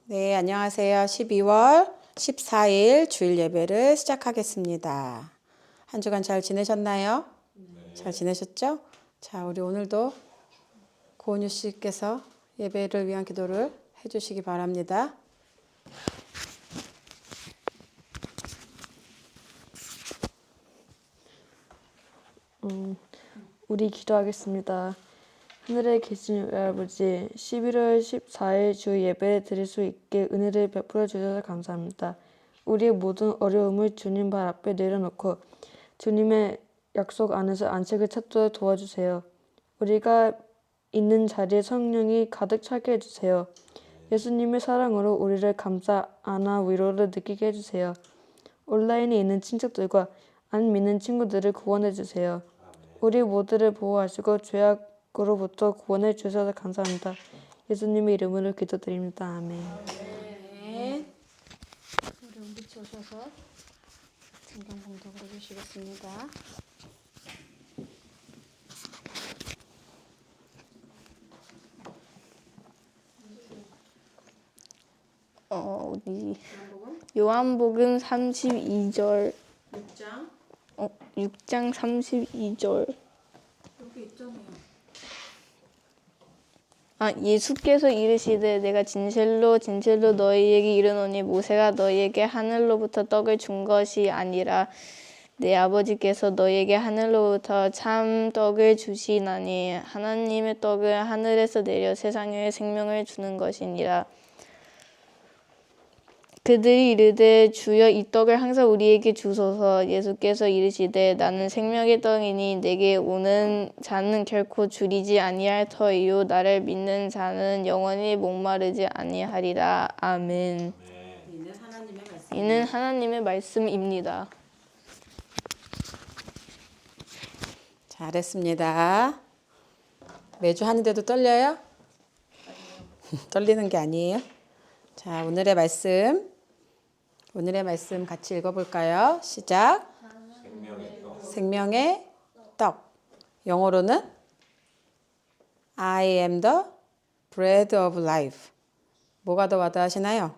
네, 안녕하세요. 12월 14일 주일 예배를 시작하겠습니다. 한 주간 잘 지내셨나요? 잘 지내셨죠? 자, 우리 오늘도 고은유 씨께서 예배를 위한 기도를 해주시기 바랍니다. 우리 기도하겠습니다. 하늘에 계신 우리 아버지, 11월 14일 주 예배를 드릴 수 있게 은혜를 베풀어 주셔서 감사합니다. 우리의 모든 어려움을 주님 발 앞에 내려놓고 주님의 약속 안에서 안식을 찾도록 도와주세요. 우리가 있는 자리에 성령이 가득 차게 해주세요. 예수님의 사랑으로 우리를 감싸 안아 위로를 느끼게 해주세요. 온라인에 있는 친척들과 안 믿는 친구들을 구원해 주세요. 우리 모두를 보호하시고 죄악으로부터 구원해 주셔서 감사합니다. 예수님의 이름으로 기도드립니다. 아멘. 네. 우리 은비치 오셔서 성경 봉독을 해주시겠습니다. 우리 요한복음 32절 6장 6장 32절. 여기 있잖아요. 예수께서 이르시되 내가 진실로 진실로 너희에게 이르노니 모세가 너희에게 하늘로부터 떡을 준 것이 아니라 내 아버지께서 너희에게 하늘로부터 참 떡을 주시나니 하나님의 떡은 하늘에서 내려 세상에 생명을 주는 것이니라. 그들이 이르되 주여 이 떡을 항상 우리에게 주소서. 예수께서 이르시되 나는 생명의 떡이니 내게 오는 자는 결코 줄이지 아니할 터이요 나를 믿는 자는 영원히 목마르지 아니하리라. 아멘. 이는 하나님의 말씀입니다. 잘했습니다. 매주 하는데도 떨려요? 떨리는 게 아니에요. 자, 오늘의 말씀 같이 읽어볼까요? 시작. 생명의 떡. 영어로는 I am the bread of life. 뭐가 더 와닿으시나요?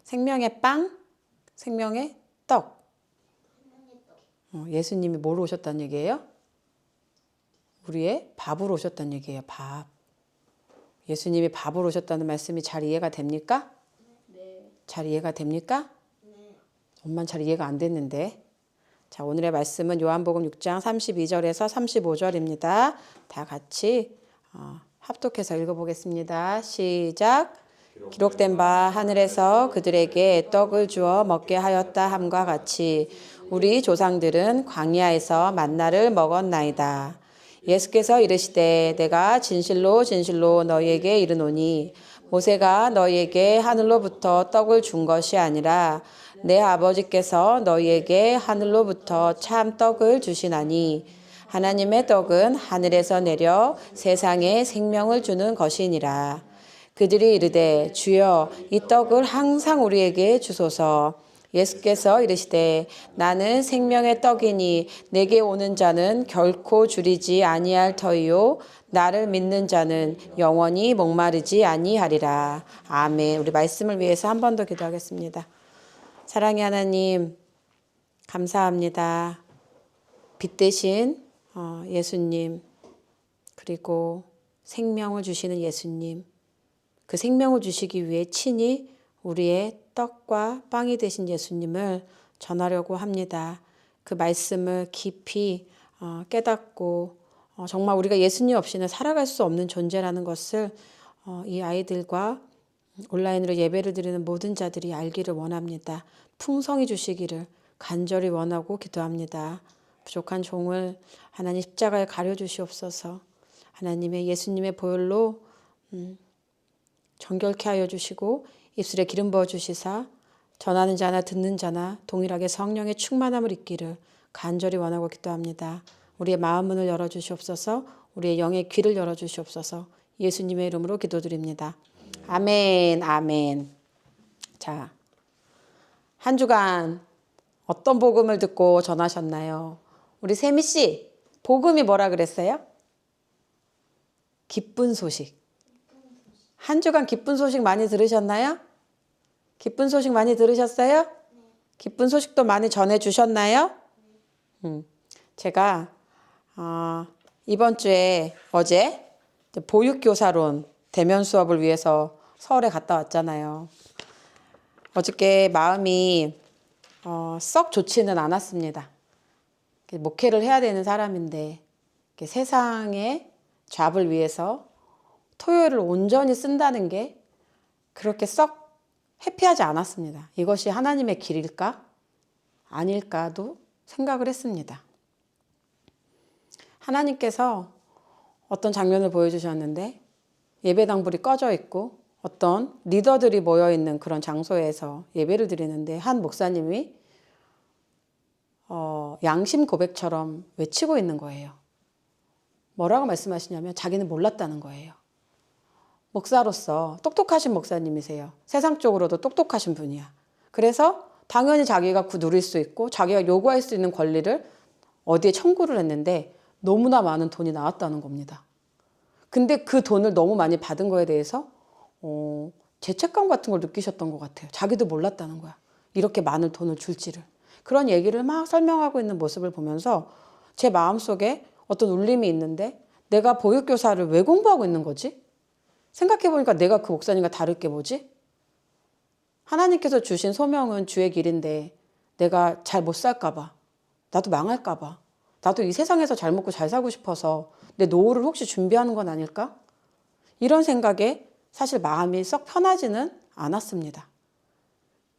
생명의 빵, 생명의 떡. 예수님이 뭐로 오셨다는 얘기예요? 우리의 밥으로 오셨다는 얘기예요. 밥. 예수님이 밥으로 오셨다는 말씀이 잘 이해가 됩니까? 네. 잘 이해가 됩니까? 네. 엄만 잘 이해가 안 됐는데. 자, 오늘의 말씀은 요한복음 6장 32절에서 35절입니다. 다 같이 합독해서 읽어보겠습니다. 시작. 기록된 바 하늘에서 그들에게 떡을 주어 먹게 하였다 함과 같이 우리 조상들은 광야에서 만나를 먹었나이다. 예수께서 이르시되 내가 진실로 진실로 너희에게 이르노니 모세가 너희에게 하늘로부터 떡을 준 것이 아니라 내 아버지께서 너희에게 하늘로부터 참 떡을 주시나니 하나님의 떡은 하늘에서 내려 세상에 생명을 주는 것이니라. 그들이 이르되 주여 이 떡을 항상 우리에게 주소서. 예수께서 이르시되 나는 생명의 떡이니 내게 오는 자는 결코 줄이지 아니할 터이요 나를 믿는 자는 영원히 목마르지 아니하리라. 아멘. 우리 말씀을 위해서 한 번 더 기도하겠습니다. 사랑의 하나님, 감사합니다. 빛 대신 예수님, 그리고 생명을 주시는 예수님, 그 생명을 주시기 위해 친히 우리의 떡과 빵이 되신 예수님을 전하려고 합니다. 그 말씀을 깊이 깨닫고 정말 우리가 예수님 없이는 살아갈 수 없는 존재라는 것을 이 아이들과 온라인으로 예배를 드리는 모든 자들이 알기를 원합니다. 풍성히 주시기를 간절히 원하고 기도합니다. 부족한 종을 하나님 십자가에 가려주시옵소서. 하나님의 예수님의 보혈로 정결케 하여 주시고 입술에 기름 부어 주시사 전하는 자나 듣는 자나 동일하게 성령의 충만함을 입기를 간절히 원하고 기도합니다. 우리의 마음 문을 열어주시옵소서. 우리의 영의 귀를 열어주시옵소서. 예수님의 이름으로 기도드립니다. 아멘, 아멘. 자, 한 주간 어떤 복음을 듣고 전하셨나요? 우리 세미 씨, 복음이 뭐라 그랬어요? 기쁜 소식. 한 주간 기쁜 소식 많이 들으셨나요? 기쁜 소식 많이 들으셨어요? 기쁜 소식도 많이 전해주셨나요? 제가 이번 주에 어제 보육교사론 대면 수업을 위해서 서울에 갔다 왔잖아요. 어저께 마음이 썩 좋지는 않았습니다. 목회를 해야 되는 사람인데 세상의 잡을 위해서 토요일을 온전히 쓴다는 게 그렇게 썩 해피하지 않았습니다. 이것이 하나님의 길일까? 아닐까도 생각을 했습니다. 하나님께서 어떤 장면을 보여주셨는데 예배당 불이 꺼져 있고 어떤 리더들이 모여있는 그런 장소에서 예배를 드리는데 한 목사님이 양심 고백처럼 외치고 있는 거예요. 뭐라고 말씀하시냐면 자기는 몰랐다는 거예요. 목사로서 똑똑하신 목사님이세요. 세상적으로도 똑똑하신 분이야. 그래서 당연히 자기가 누릴 수 있고 자기가 요구할 수 있는 권리를 어디에 청구를 했는데 너무나 많은 돈이 나왔다는 겁니다. 근데 그 돈을 너무 많이 받은 거에 대해서 죄책감 같은 걸 느끼셨던 것 같아요. 자기도 몰랐다는 거야. 이렇게 많은 돈을 줄지를. 그런 얘기를 막 설명하고 있는 모습을 보면서 제 마음속에 어떤 울림이 있는데 내가 보육교사를 왜 공부하고 있는 거지? 생각해보니까 내가 그 목사님과 다를 게 뭐지? 하나님께서 주신 소명은 주의 길인데 내가 잘 못 살까 봐, 나도 망할까 봐, 나도 이 세상에서 잘 먹고 잘 살고 싶어서 내 노후를 혹시 준비하는 건 아닐까? 이런 생각에 사실 마음이 썩 편하지는 않았습니다.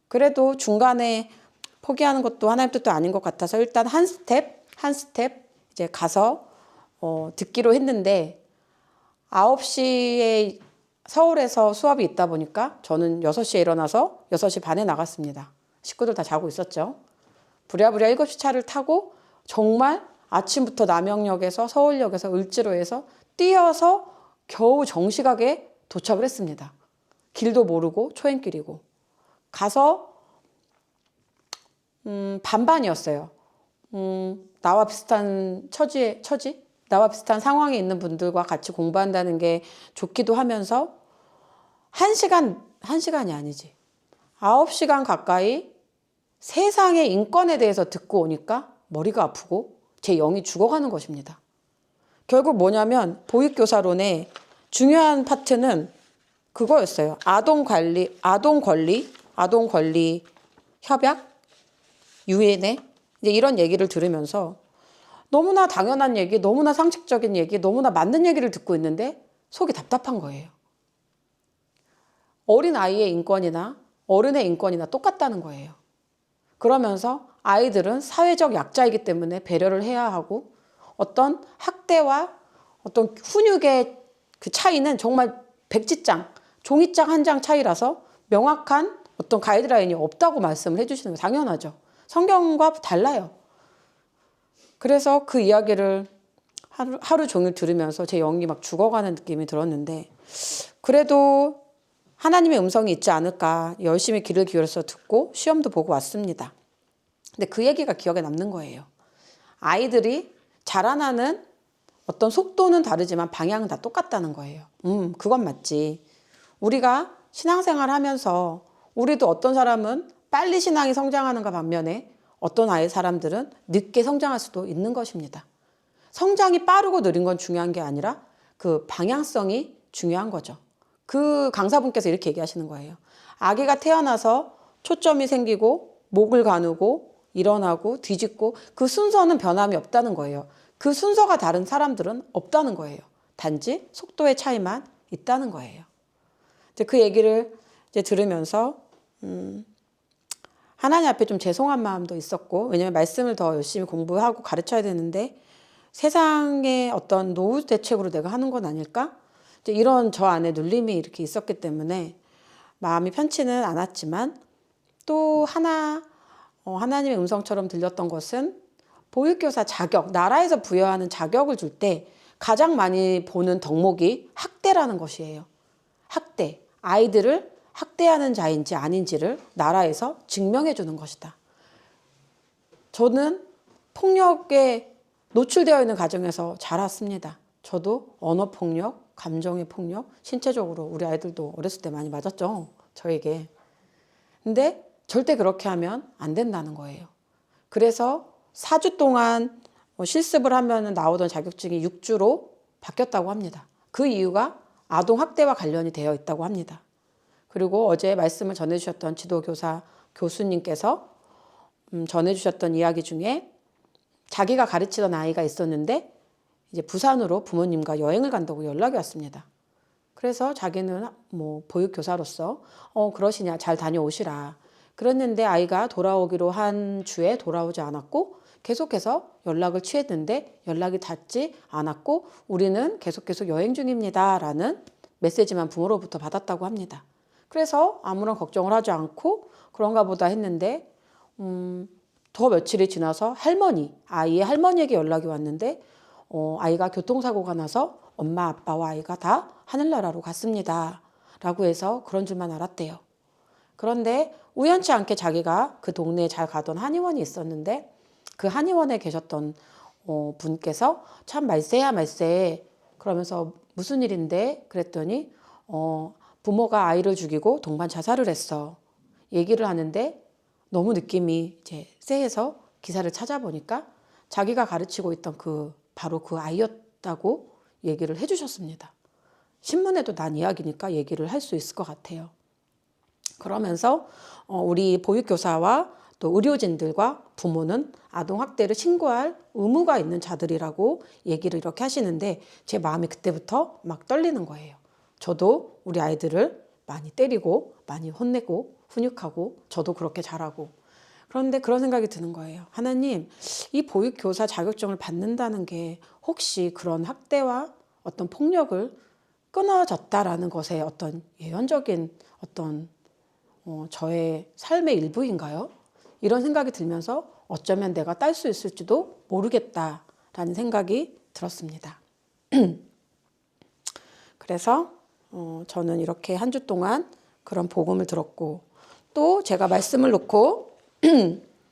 그래도 중간에 포기하는 것도 하나님 뜻도 아닌 것 같아서 일단 한 스텝 이제 가서 듣기로 했는데 9시에 서울에서 수업이 있다 보니까 저는 6시에 일어나서 6시 반에 나갔습니다. 식구들 다 자고 있었죠. 부랴부랴 7시 차를 타고 정말 아침부터 남영역에서 서울역에서 을지로에서 뛰어서 겨우 정시각에 도착을 했습니다. 길도 모르고 초행길이고 가서 반반이었어요. 나와 비슷한 나와 비슷한 상황에 있는 분들과 같이 공부한다는 게 좋기도 하면서 1시간이 아니지. 9시간 가까이 세상의 인권에 대해서 듣고 오니까 머리가 아프고 제 영이 죽어가는 것입니다. 결국 뭐냐면 보육교사론의 중요한 파트는 그거였어요. 아동 권리 협약, 유엔에 이제 이런 얘기를 들으면서 너무나 당연한 얘기, 너무나 상식적인 얘기, 너무나 맞는 얘기를 듣고 있는데 속이 답답한 거예요. 어린 아이의 인권이나 어른의 인권이나 똑같다는 거예요. 그러면서 아이들은 사회적 약자이기 때문에 배려를 해야 하고 어떤 학대와 어떤 훈육의 그 차이는 정말 백지장, 종이장 한 장 차이라서 명확한 어떤 가이드라인이 없다고 말씀을 해주시는 거 당연하죠. 성경과 달라요. 그래서 그 이야기를 하루 종일 들으면서 제 영이 막 죽어가는 느낌이 들었는데 그래도 하나님의 음성이 있지 않을까 열심히 귀를 기울여서 듣고 시험도 보고 왔습니다. 근데 그 얘기가 기억에 남는 거예요. 아이들이 자라나는 어떤 속도는 다르지만 방향은 다 똑같다는 거예요. 그건 맞지. 우리가 신앙생활 하면서 우리도 어떤 사람은 빨리 신앙이 성장하는가 반면에 어떤 사람들은 늦게 성장할 수도 있는 것입니다. 성장이 빠르고 느린 건 중요한 게 아니라 그 방향성이 중요한 거죠. 그 강사분께서 이렇게 얘기하시는 거예요. 아기가 태어나서 초점이 생기고 목을 가누고 일어나고 뒤집고 그 순서는 변함이 없다는 거예요. 그 순서가 다른 사람들은 없다는 거예요. 단지 속도의 차이만 있다는 거예요. 이제 그 얘기를 이제 들으면서 하나님 앞에 좀 죄송한 마음도 있었고 왜냐하면 말씀을 더 열심히 공부하고 가르쳐야 되는데 세상의 어떤 노후 대책으로 내가 하는 건 아닐까? 이제 이런 저 안에 눌림이 이렇게 있었기 때문에 마음이 편치는 않았지만 또 하나님의 음성처럼 들렸던 것은 보육교사 자격, 나라에서 부여하는 자격을 줄 때 가장 많이 보는 덕목이 학대라는 것이에요. 학대, 아이들을 학대하는 자인지 아닌지를 나라에서 증명해 주는 것이다. 저는 폭력에 노출되어 있는 가정에서 자랐습니다. 저도 언어폭력, 감정의 폭력, 신체적으로 우리 아이들도 어렸을 때 많이 맞았죠. 저에게. 근데 절대 그렇게 하면 안 된다는 거예요. 그래서 4주 동안 실습을 하면 나오던 자격증이 6주로 바뀌었다고 합니다. 그 이유가 아동학대와 관련이 되어 있다고 합니다. 그리고 어제 말씀을 전해주셨던 지도교사 교수님께서 전해주셨던 이야기 중에 자기가 가르치던 아이가 있었는데 이제 부산으로 부모님과 여행을 간다고 연락이 왔습니다. 그래서 자기는 뭐 보육교사로서 그러시냐 잘 다녀오시라. 그랬는데 아이가 돌아오기로 한 주에 돌아오지 않았고 계속해서 연락을 취했는데 연락이 닿지 않았고 우리는 계속 여행 중입니다. 라는 메시지만 부모로부터 받았다고 합니다. 그래서 아무런 걱정을 하지 않고 그런가 보다 했는데 더 며칠이 지나서 아이의 할머니에게 연락이 왔는데 아이가 교통사고가 나서 엄마 아빠와 아이가 다 하늘나라로 갔습니다. 라고 해서 그런 줄만 알았대요. 그런데 우연치 않게 자기가 그 동네에 잘 가던 한의원이 있었는데 그 한의원에 계셨던 분께서 참 말세야 말세 그러면서 무슨 일인데 그랬더니 부모가 아이를 죽이고 동반 자살을 했어. 얘기를 하는데 너무 느낌이 이제 쎄해서 기사를 찾아보니까 자기가 가르치고 있던 바로 그 아이였다고 얘기를 해주셨습니다. 신문에도 난 이야기니까 얘기를 할 수 있을 것 같아요. 그러면서 우리 보육교사와 또 의료진들과 부모는 아동학대를 신고할 의무가 있는 자들이라고 얘기를 이렇게 하시는데 제 마음이 그때부터 막 떨리는 거예요. 저도 우리 아이들을 많이 때리고 많이 혼내고 훈육하고 저도 그렇게 잘하고 그런데 그런 생각이 드는 거예요. 하나님, 이 보육교사 자격증을 받는다는 게 혹시 그런 학대와 어떤 폭력을 끊어졌다라는 것의 어떤 예언적인 어떤 저의 삶의 일부인가요? 이런 생각이 들면서 어쩌면 내가 딸 수 있을지도 모르겠다라는 생각이 들었습니다. 그래서 저는 이렇게 한 주 동안 그런 복음을 들었고 또 제가 말씀을 놓고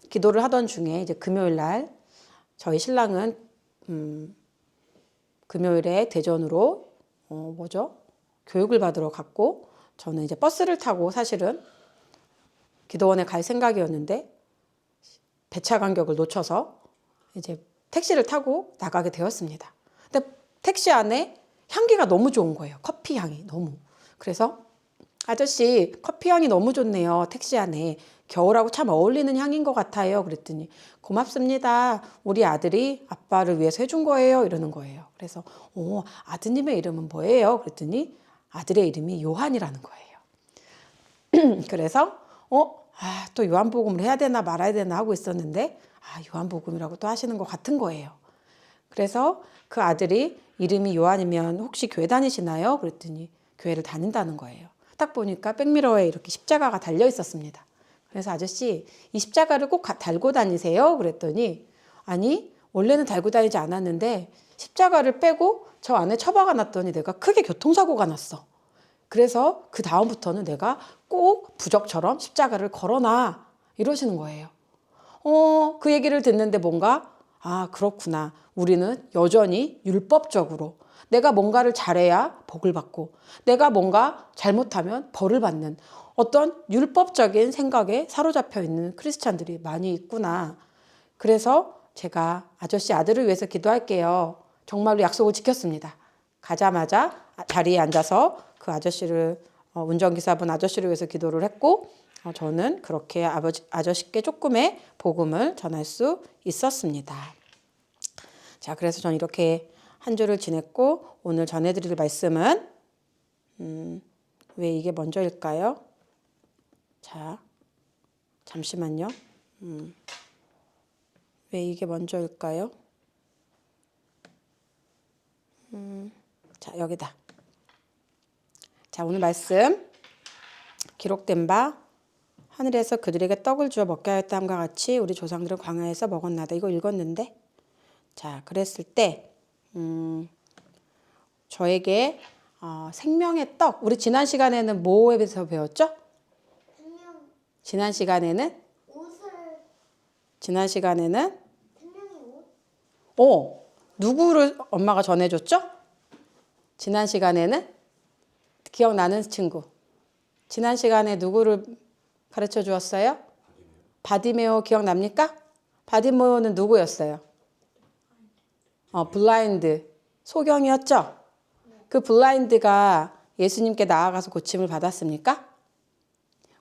기도를 하던 중에 이제 금요일 날 저희 신랑은 금요일에 대전으로 교육을 받으러 갔고 저는 이제 버스를 타고 사실은 기도원에 갈 생각이었는데 배차 간격을 놓쳐서 이제 택시를 타고 나가게 되었습니다. 근데 택시 안에 향기가 너무 좋은 거예요. 커피 향이 너무. 그래서 아저씨 커피 향이 너무 좋네요. 택시 안에 겨울하고 참 어울리는 향인 것 같아요. 그랬더니 고맙습니다. 우리 아들이 아빠를 위해서 해준 거예요. 이러는 거예요. 그래서 아드님의 이름은 뭐예요? 그랬더니 아들의 이름이 요한이라는 거예요. 그래서 또 요한복음을 해야 되나 말아야 되나 하고 있었는데 요한복음이라고 또 하시는 것 같은 거예요. 그래서 그 아들이 이름이 요한이면 혹시 교회 다니시나요? 그랬더니 교회를 다닌다는 거예요. 딱 보니까 백미러에 이렇게 십자가가 달려 있었습니다. 그래서 아저씨 이 십자가를 꼭 달고 다니세요? 그랬더니 아니 원래는 달고 다니지 않았는데 십자가를 빼고 저 안에 처박아 놨더니 내가 크게 교통사고가 났어. 그래서 그 다음부터는 내가 꼭 부적처럼 십자가를 걸어놔 이러시는 거예요. 그 얘기를 듣는데 뭔가 그렇구나. 우리는 여전히 율법적으로 내가 뭔가를 잘해야 복을 받고 내가 뭔가 잘못하면 벌을 받는 어떤 율법적인 생각에 사로잡혀 있는 크리스찬들이 많이 있구나. 그래서 제가 아저씨 아들을 위해서 기도할게요. 정말로 약속을 지켰습니다. 가자마자 자리에 앉아서 그 아저씨를 운전기사분 아저씨를 위해서 기도를 했고 저는 그렇게 아저씨께 조금의 복음을 전할 수 있었습니다. 자, 그래서 저는 이렇게 한 주를 지냈고 오늘 전해드릴 말씀은 왜 이게 먼저일까요? 자, 잠시만요. 왜 이게 먼저일까요? 자, 여기다. 자, 오늘 말씀 기록된 바 하늘에서 그들에게 떡을 주어 먹게 하였다 함과 같이 우리 조상들은 광야에서 먹었나다. 이거 읽었는데 자, 그랬을 때 저에게 생명의 떡 우리 지난 시간에는 뭐에 대해서 배웠죠? 지난 시간에는 생명이 옷? 누구를 엄마가 전해줬죠? 지난 시간에는 기억나는 친구 지난 시간에 누구를 가르쳐 주었어요? 바디메오 기억납니까? 바디메오는 누구였어요? 블라인드. 소경이었죠? 그 블라인드가 예수님께 나아가서 고침을 받았습니까?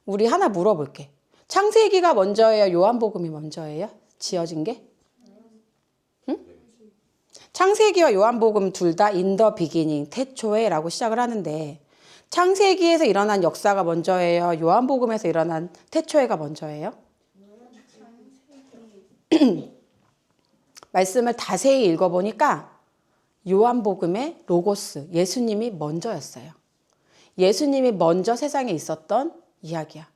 우리 하나 물어볼게. 창세기가 먼저예요? 요한복음이 먼저예요? 지어진 게? 응? 창세기와 요한복음 둘 다 in the beginning, 태초에 라고 시작을 하는데 창세기에서 일어난 역사가 먼저예요? 요한복음에서 일어난 태초에가 먼저예요? 말씀을 자세히 읽어보니까 요한복음의 로고스, 예수님이 먼저였어요. 예수님이 먼저 세상에 있었던 이야기야.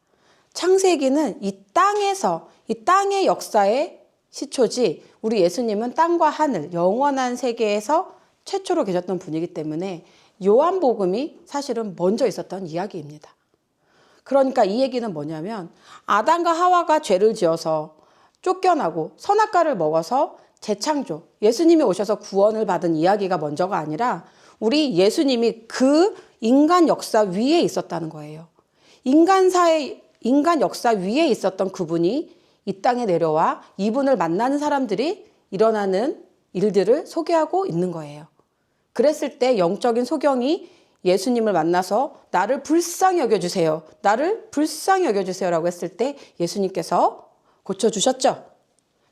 창세기는 이 땅에서, 이 땅의 역사의 시초지, 우리 예수님은 땅과 하늘, 영원한 세계에서 최초로 계셨던 분이기 때문에 요한복음이 사실은 먼저 있었던 이야기입니다. 그러니까 이 얘기는 뭐냐면 아담과 하와가 죄를 지어서 쫓겨나고 선악과를 먹어서 재창조, 예수님이 오셔서 구원을 받은 이야기가 먼저가 아니라 우리 예수님이 그 인간 역사 위에 있었다는 거예요. 인간 역사 위에 있었던 그분이 이 땅에 내려와 이분을 만나는 사람들이 일어나는 일들을 소개하고 있는 거예요. 그랬을 때 영적인 소경이 예수님을 만나서 나를 불쌍히 여겨주세요. 나를 불쌍히 여겨주세요 라고 했을 때 예수님께서 고쳐주셨죠.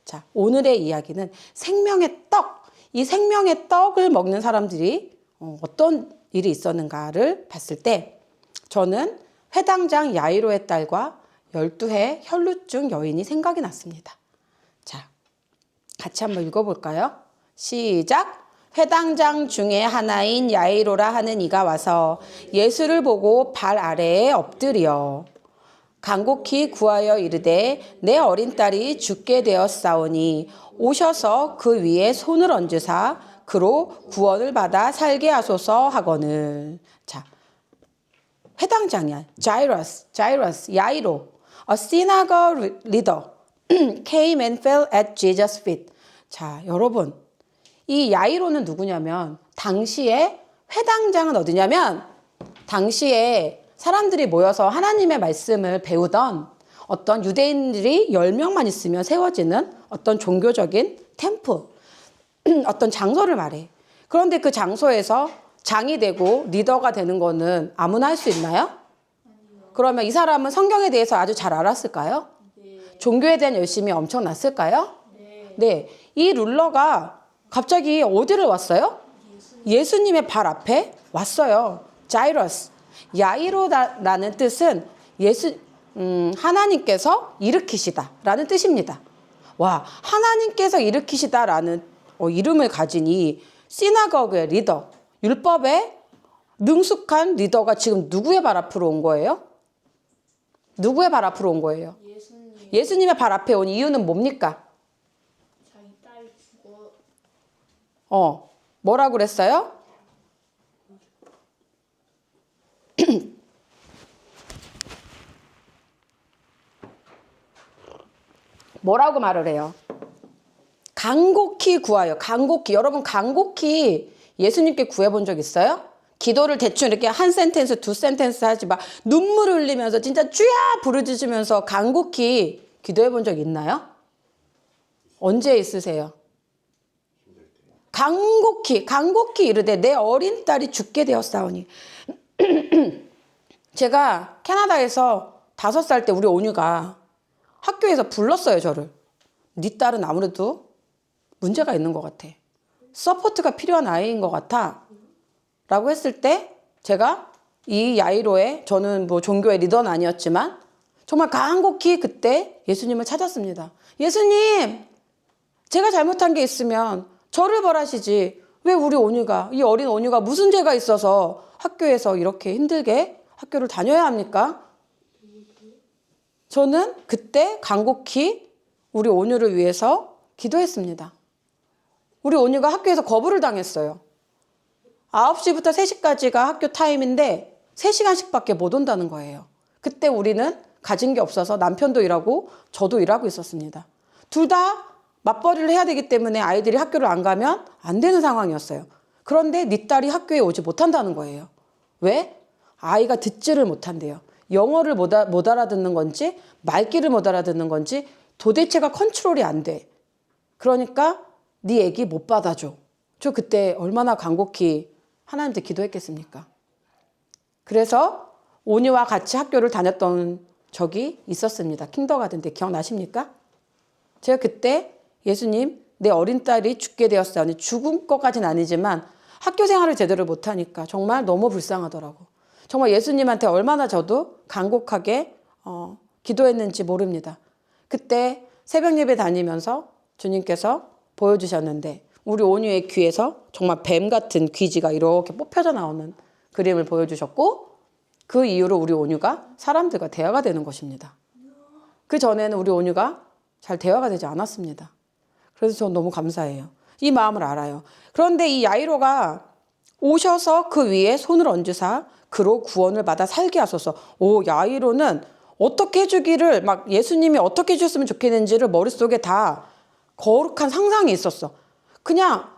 자, 오늘의 이야기는 생명의 떡, 이 생명의 떡을 먹는 사람들이 어떤 일이 있었는가를 봤을 때 저는 회당장 야이로의 딸과 12해 혈루증 여인이 생각이 났습니다. 자, 같이 한번 읽어볼까요? 시작! 회당장 중에 하나인 야이로라 하는 이가 와서 예수를 보고 발 아래에 엎드려 간곡히 구하여 이르되 내 어린 딸이 죽게 되었사오니 오셔서 그 위에 손을 얹으사 그로 구원을 받아 살게 하소서 하거늘. 자, 회당장이야. 자이러스, 야이로. A synagogue leader came and fell at Jesus' feet. 자, 여러분. 이 야이로는 누구냐면 당시에 회당장은 어디냐면 당시에 사람들이 모여서 하나님의 말씀을 배우던 어떤 유대인들이 10명만 있으면 세워지는 어떤 종교적인 템플, 어떤 장소를 말해. 그런데 그 장소에서 장이 되고 리더가 되는 거는 아무나 할 수 있나요? 그러면 이 사람은 성경에 대해서 아주 잘 알았을까요? 종교에 대한 열심이 엄청났을까요? 네. 이 룰러가 갑자기 어디를 왔어요? 예수님의 발 앞에 왔어요. 자이러스. 야이로라는 뜻은 하나님께서 일으키시다라는 뜻입니다. 와, 하나님께서 일으키시다라는 이름을 가진 이 시나거그의 리더, 율법의 능숙한 리더가 지금 누구의 발 앞으로 온 거예요? 누구의 발 앞으로 온 거예요? 예수님의 발 앞에 온 이유는 뭡니까? 자기 딸이 죽어. 뭐라고 그랬어요? 뭐라고 말을 해요? 간곡히 구하여. 간곡히. 여러분 간곡히 예수님께 구해본 적 있어요? 기도를 대충 이렇게 한 센텐스, 두 센텐스 하지 마. 눈물을 흘리면서 진짜 주야 부르짖으면서 간곡히 기도해본 적 있나요? 언제 있으세요? 간곡히 이르되 내 어린 딸이 죽게 되었사오니. 제가 캐나다에서 5살 때 우리 온유가 학교에서 불렀어요, 저를. 네 딸은 아무래도 문제가 있는 것 같아. 서포트가 필요한 아이인 것 같아. 라고 했을 때 제가 이 야이로의, 저는 뭐 종교의 리더는 아니었지만 정말 간곡히 그때 예수님을 찾았습니다. 예수님, 제가 잘못한 게 있으면 저를 벌하시지. 왜 우리 온유가, 이 어린 온유가 무슨 죄가 있어서 학교에서 이렇게 힘들게 학교를 다녀야 합니까? 저는 그때 간곡히 우리 온유를 위해서 기도했습니다. 우리 온유가 학교에서 거부를 당했어요. 9시부터 3시까지가 학교 타임인데 3시간씩밖에 못 온다는 거예요. 그때 우리는 가진 게 없어서 남편도 일하고 저도 일하고 있었습니다. 둘 다 맞벌이를 해야 되기 때문에 아이들이 학교를 안 가면 안 되는 상황이었어요. 그런데 네 딸이 학교에 오지 못한다는 거예요. 왜? 아이가 듣지를 못한대요. 영어를 못 알아듣는 건지 말귀를 못 알아듣는 건지 도대체가 컨트롤이 안 돼. 그러니까 네 애기 못 받아줘. 저 그때 얼마나 간곡히 하나님한테 기도했겠습니까? 그래서 오니와 같이 학교를 다녔던 적이 있었습니다. 킹더가든 때 기억나십니까? 제가 그때 예수님 내 어린 딸이 죽게 되었어요. 죽은 것까지는 아니지만 학교 생활을 제대로 못하니까 정말 너무 불쌍하더라고. 정말 예수님한테 얼마나 저도 간곡하게 기도했는지 모릅니다. 그때 새벽 예배 다니면서 주님께서 보여주셨는데 우리 온유의 귀에서 정말 뱀 같은 귀지가 이렇게 뽑혀져 나오는 그림을 보여주셨고 그 이후로 우리 온유가 사람들과 대화가 되는 것입니다. 그 전에는 우리 온유가 잘 대화가 되지 않았습니다. 그래서 저는 너무 감사해요. 이 마음을 알아요. 그런데 이 야이로가 오셔서 그 위에 손을 얹으사 그로 구원을 받아 살게 하소서. 야이로는 어떻게 해주기를 막 예수님이 어떻게 해주셨으면 좋겠는지를 머릿속에 다 거룩한 상상이 있었어. 그냥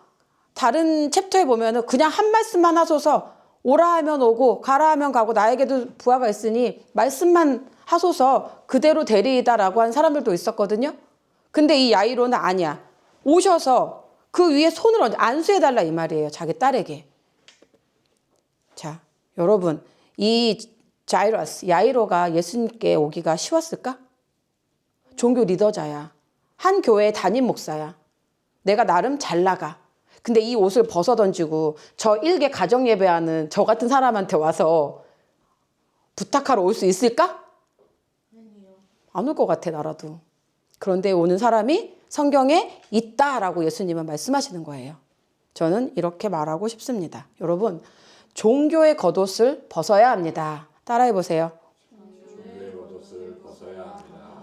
다른 챕터에 보면은 그냥 한 말씀만 하소서. 오라 하면 오고 가라 하면 가고 나에게도 부하가 있으니 말씀만 하소서 그대로 되리이다라고 한 사람들도 있었거든요. 근데 이 야이로는 아니야. 오셔서 그 위에 손을 얹어 안수해달라 이 말이에요. 자기 딸에게. 자, 여러분 이 야이로가 예수님께 오기가 쉬웠을까? 종교 리더자야. 한 교회의 담임 목사야. 내가 나름 잘 나가. 근데 이 옷을 벗어던지고 저 일개 가정 예배하는 저 같은 사람한테 와서 부탁하러 올 수 있을까? 안 올 것 같아 나라도. 그런데 오는 사람이 성경에 있다라고 예수님은 말씀하시는 거예요. 저는 이렇게 말하고 싶습니다. 여러분 종교의 겉옷을 벗어야 합니다. 따라해 보세요. 종교의 겉옷을 벗어야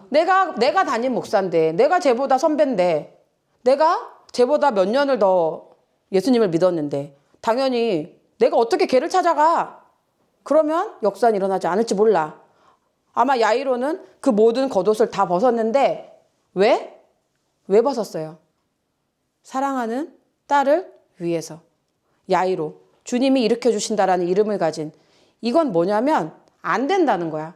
합니다. 내가 담임 목사인데 내가 쟤보다 선배인데 내가 쟤보다 몇 년을 더 예수님을 믿었는데 당연히 내가 어떻게 걔를 찾아가? 그러면 역사는 일어나지 않을지 몰라. 아마 야이로는 그 모든 겉옷을 다 벗었는데 왜? 왜 벗었어요? 사랑하는 딸을 위해서. 야이로. 주님이 일으켜주신다라는 이름을 가진 이건 뭐냐면 안 된다는 거야.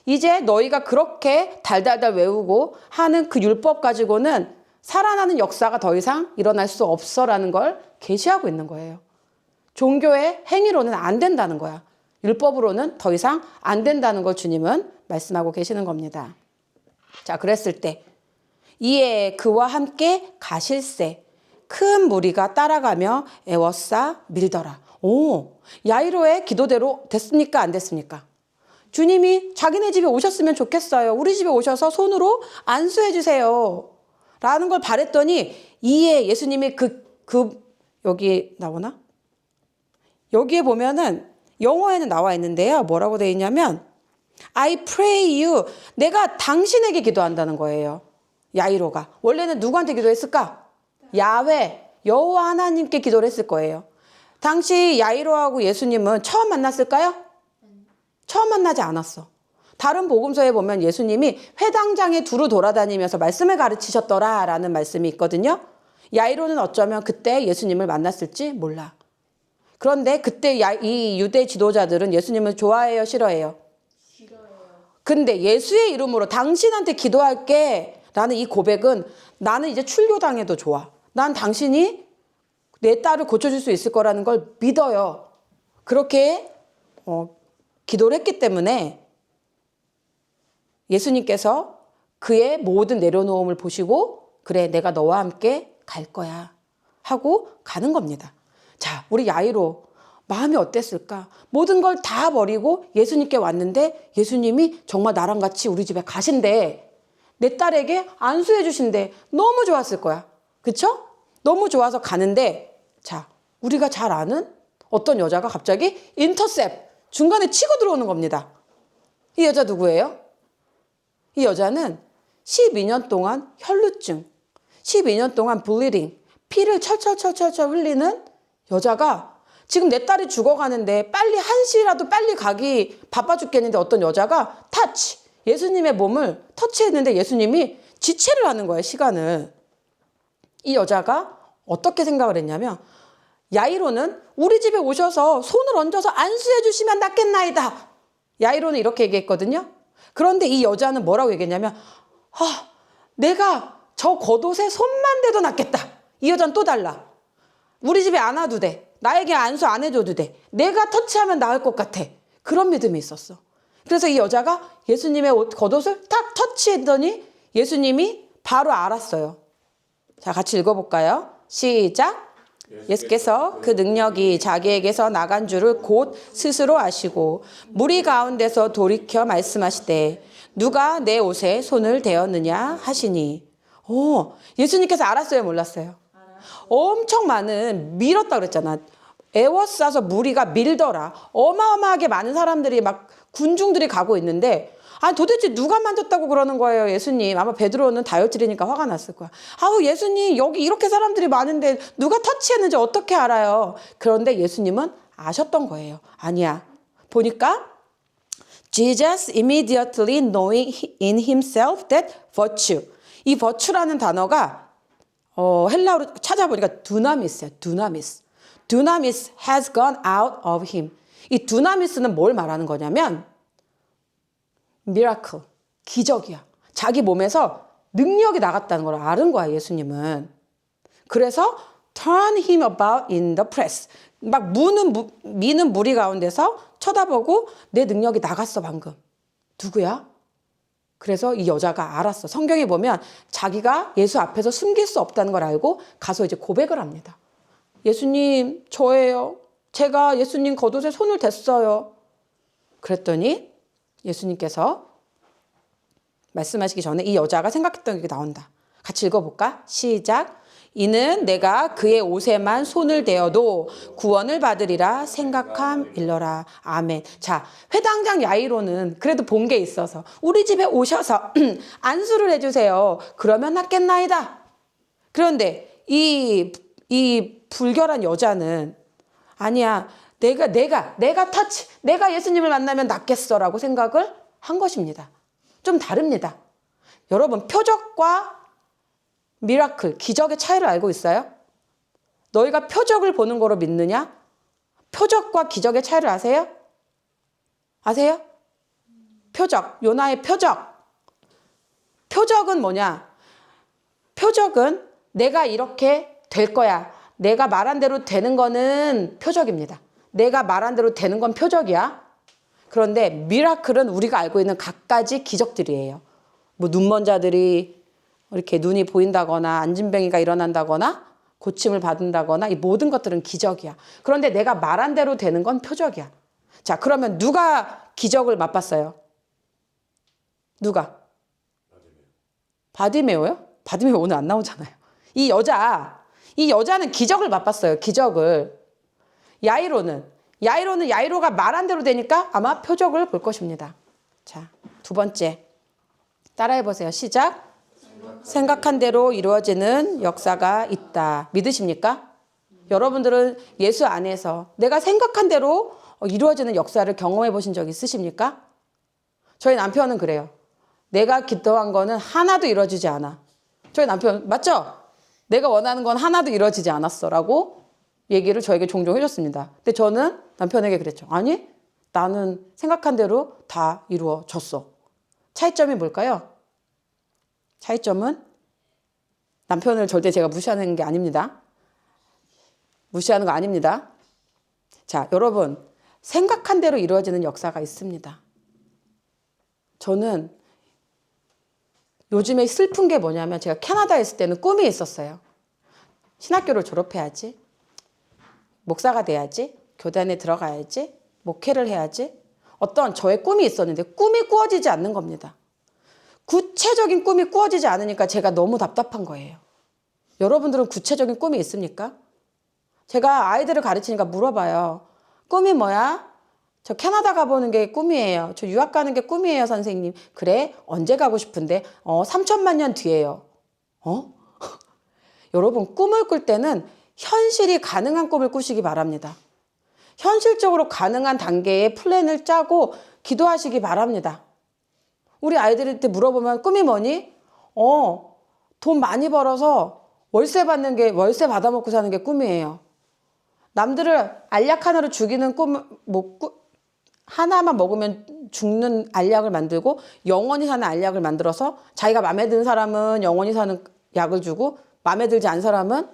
이제 너희가 그렇게 달달달 외우고 하는 그 율법 가지고는 살아나는 역사가 더 이상 일어날 수 없어라는 걸 계시하고 있는 거예요. 종교의 행위로는 안 된다는 거야. 율법으로는 더 이상 안 된다는 걸 주님은 말씀하고 계시는 겁니다. 자, 그랬을 때 이에 그와 함께 가실새 큰 무리가 따라가며 애워싸 밀더라. 야이로의 기도대로 됐습니까? 안 됐습니까? 주님이 자기네 집에 오셨으면 좋겠어요. 우리 집에 오셔서 손으로 안수해 주세요. 라는 걸 바랬더니 이에 예수님이 여기 나오나? 여기에 보면은 영어에는 나와 있는데요. 뭐라고 되어 있냐면 I pray you. 내가 당신에게 기도한다는 거예요. 야이로가. 원래는 누구한테 기도했을까? 야훼, 여호와 하나님께 기도를 했을 거예요. 당시 야이로하고 예수님은 처음 만났을까요? 처음 만나지 않았어. 다른 복음서에 보면 예수님이 회당장에 두루 돌아다니면서 말씀을 가르치셨더라라는 말씀이 있거든요. 야이로는 어쩌면 그때 예수님을 만났을지 몰라. 그런데 그때 이 유대 지도자들은 예수님을 좋아해요, 싫어해요? 싫어해요. 근데 예수의 이름으로 당신한테 기도할게 라는 이 고백은 나는 이제 출교당해도 좋아. 난 당신이 내 딸을 고쳐줄 수 있을 거라는 걸 믿어요. 그렇게 기도를 했기 때문에 예수님께서 그의 모든 내려놓음을 보시고 그래 내가 너와 함께 갈 거야 하고 가는 겁니다. 자, 우리 야이로 마음이 어땠을까? 모든 걸 다 버리고 예수님께 왔는데 예수님이 정말 나랑 같이 우리 집에 가신대. 내 딸에게 안수해 주신대. 너무 좋았을 거야. 그쵸? 너무 좋아서 가는데 자, 우리가 잘 아는 어떤 여자가 갑자기 인터셉 중간에 치고 들어오는 겁니다. 이 여자 누구예요? 이 여자는 12년 동안 혈루증, 12년 동안 블리딩, 피를 철철철철 흘리는 여자가 지금 내 딸이 죽어가는데 빨리 한시라도 빨리 가기 바빠 죽겠는데 어떤 여자가 예수님의 몸을 터치했는데 예수님이 지체를 하는 거예요, 시간을. 이 여자가 어떻게 생각을 했냐면 야이로는 우리 집에 오셔서 손을 얹어서 안수해 주시면 낫겠나이다 야이로는 이렇게 얘기했거든요. 그런데 이 여자는 뭐라고 얘기했냐면 내가 저 겉옷에 손만 대도 낫겠다. 이 여자는 또 달라. 우리 집에 안 와도 돼. 나에게 안수 안 해줘도 돼. 내가 터치하면 나을 것 같아. 그런 믿음이 있었어. 그래서 이 여자가 예수님의 겉옷을 탁 터치했더니 예수님이 바로 알았어요. 자, 같이 읽어볼까요? 시작. 예수께서 그 능력이 자기에게서 나간 줄을 곧 스스로 아시고 무리 가운데서 돌이켜 말씀하시되 누가 내 옷에 손을 대었느냐 하시니. 예수님께서 알았어요, 몰랐어요? 엄청 많은 밀었다 그랬잖아. 에워싸서 무리가 밀더라. 어마어마하게 많은 사람들이 막 군중들이 가고 있는데 도대체 누가 만졌다고 그러는 거예요, 예수님. 아마 베드로는 다혈질이니까 화가 났을 거야. 예수님, 여기 이렇게 사람들이 많은데 누가 터치했는지 어떻게 알아요? 그런데 예수님은 아셨던 거예요. 아니야. 보니까 Jesus immediately knowing in himself that virtue. 이 virtue라는 단어가 헬라어로 찾아보니까 두나미스야. 두나미스. 두나미스 has gone out of him. 이 두나미스는 뭘 말하는 거냐면 miracle, 기적이야. 자기 몸에서 능력이 나갔다는 걸 아는 거야, 예수님은. 그래서 turn him about in the press. 막 미는 무리 가운데서 쳐다보고 내 능력이 나갔어, 방금. 누구야? 그래서 이 여자가 알았어. 성경에 보면 자기가 예수 앞에서 숨길 수 없다는 걸 알고 가서 이제 고백을 합니다. 예수님, 저예요. 제가 예수님 겉옷에 손을 댔어요. 그랬더니 예수님께서 말씀하시기 전에 이 여자가 생각했던 게 나온다. 같이 읽어볼까? 시작. 이는 내가 그의 옷에만 손을 대어도 구원을 받으리라 생각함일러라. 아멘. 자, 회당장 야이로는 그래도 본 게 있어서 우리 집에 오셔서 안수를 해주세요. 그러면 낫겠나이다. 그런데 이 불결한 여자는 아니야. 내가 예수님을 만나면 낫겠어라고 생각을 한 것입니다. 좀 다릅니다. 여러분, 표적과 미라클, 기적의 차이를 알고 있어요? 너희가 표적을 보는 거로 믿느냐? 표적과 기적의 차이를 아세요? 아세요? 표적, 요나의 표적. 표적은 뭐냐? 표적은 내가 이렇게 될 거야. 내가 말한 대로 되는 거는 표적입니다. 내가 말한 대로 되는 건 표적이야. 그런데 미라클은 우리가 알고 있는 갖가지 기적들이에요. 뭐 눈먼 자들이 이렇게 눈이 보인다거나 안진뱅이가 일어난다거나 고침을 받는다거나 이 모든 것들은 기적이야. 그런데 내가 말한 대로 되는 건 표적이야. 자, 그러면 누가 기적을 맛봤어요? 누가? 바디메오요? 바디메오 오늘 안 나오잖아요. 이 여자는 기적을 맛봤어요. 기적을. 야이로가 말한 대로 되니까 아마 표적을 볼 것입니다. 자, 두 번째. 따라해보세요. 시작. 생각한 대로 이루어지는 역사가 있다. 믿으십니까? 여러분들은 예수 안에서 내가 생각한 대로 이루어지는 역사를 경험해 보신 적 있으십니까? 저희 남편은 그래요. 내가 기도한 거는 하나도 이루어지지 않아. 저희 남편 맞죠? 내가 원하는 건 하나도 이루어지지 않았어 라고 얘기를 저에게 종종 해줬습니다. 근데 저는 남편에게 그랬죠. 아니, 나는 생각한 대로 다 이루어졌어. 차이점이 뭘까요? 차이점은 남편을 절대 제가 무시하는 게 아닙니다. 무시하는 거 아닙니다. 자, 여러분, 생각한 대로 이루어지는 역사가 있습니다. 저는 요즘에 슬픈 게 뭐냐면 제가 캐나다에 있을 때는 꿈이 있었어요. 신학교를 졸업해야지. 목사가 돼야지. 교단에 들어가야지. 목회를 해야지. 어떤 저의 꿈이 있었는데 꿈이 꾸어지지 않는 겁니다. 구체적인 꿈이 꾸어지지 않으니까 제가 너무 답답한 거예요. 여러분들은 구체적인 꿈이 있습니까? 제가 아이들을 가르치니까 물어봐요. 꿈이 뭐야? 저 캐나다 가보는 게 꿈이에요. 저 유학 가는 게 꿈이에요, 선생님. 그래? 언제 가고 싶은데? 3천만 년 뒤에요. 여러분, 꿈을 꿀 때는 현실이 가능한 꿈을 꾸시기 바랍니다. 현실적으로 가능한 단계의 플랜을 짜고 기도하시기 바랍니다. 우리 아이들한테 물어보면 꿈이 뭐니? 돈 많이 벌어서 월세 받아먹고 사는 게 꿈이에요. 남들을 알약 하나로 죽이는 꿈, 하나만 먹으면 죽는 알약을 만들고 영원히 사는 알약을 만들어서 자기가 마음에 드는 사람은 영원히 사는 약을 주고 마음에 들지 않은 사람은